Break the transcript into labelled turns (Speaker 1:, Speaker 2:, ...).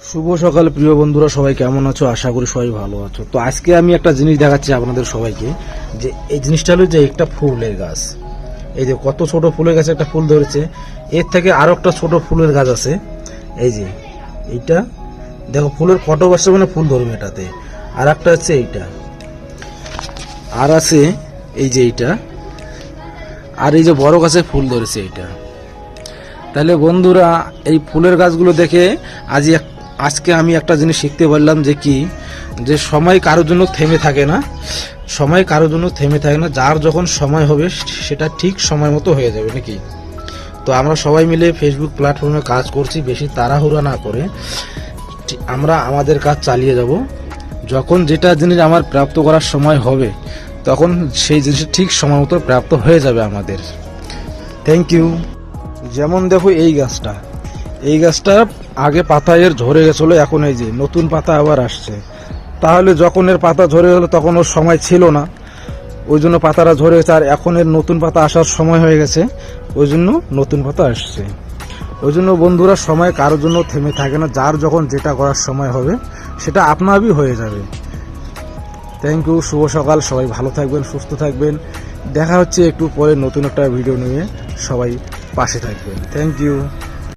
Speaker 1: শুভ সকাল প্রিয় বন্ধুরা, সবাই কেমন আছো? আশা করি সবাই ভালো আছো। তো আজকে আমি একটা জিনিস দেখাচ্ছি আপনাদের সবাইকে, যে এই জিনিসটা হলো যে একটা ফুলের গাছ। এই যে কত ছোট ফুলের গাছে একটা ফুল ধরেছে, এর থেকে আরো একটা ছোট ফুলের গাছ আছে। এই যে এইটা দেখো, ফুলের কত বছর মানে ফুল ধরবে এটাতে। আর একটা হচ্ছে এইটা, আর আছে এই যে এইটা, আর এই যে বড় গাছে ফুল ধরেছে এইটা। তাহলে বন্ধুরা, এই ফুলের গাছগুলো দেখে আজকে আমি একটা জিনিস শিখতে পারলাম, যে কি, যে সময় কারোর জন্য থেমে থাকে না। সময় কারোর জন্য থেমে থাকে না, যার যখন সময় হবে সেটা ঠিক সময় মতো হয়ে যাবে নাকি। তো আমরা সবাই মিলে ফেসবুক প্ল্যাটফর্মে কাজ করছি, বেশি তাড়াহুড়া না করে আমরা আমাদের কাজ চালিয়ে যাব। যখন যেটা জিনিস আমার প্রাপ্ত করার সময় হবে, তখন সেই জিনিসটা ঠিক সময় মতো প্রাপ্ত হয়ে যাবে আমাদের। Thank you. যেমন দেখো, এই গাছটা আগে পাতা এর ঝরে গেছিলো, এখন এই যে নতুন পাতা আবার আসছে। তাহলে যখন এর পাতা ঝরে গেল তখন ওর সময় ছিল না, ওই জন্য পাতাটা ঝরে গেছে। আর এখন এর নতুন পাতা আসার সময় হয়ে গেছে, ওই জন্য নতুন পাতা আসছে। ওই জন্য বন্ধুরা, সময় কারোর জন্য থেমে থাকে না, যার যখন যেটা করার সময় হবে সেটা আপনারই হয়ে যাবে। Thank you. শুভ সকাল, সবাই ভালো থাকবেন, সুস্থ থাকবেন। দেখা হচ্ছে একটু পরে নতুন একটা ভিডিও নিয়ে। সবাই পাশে থাকবেন। Thank you.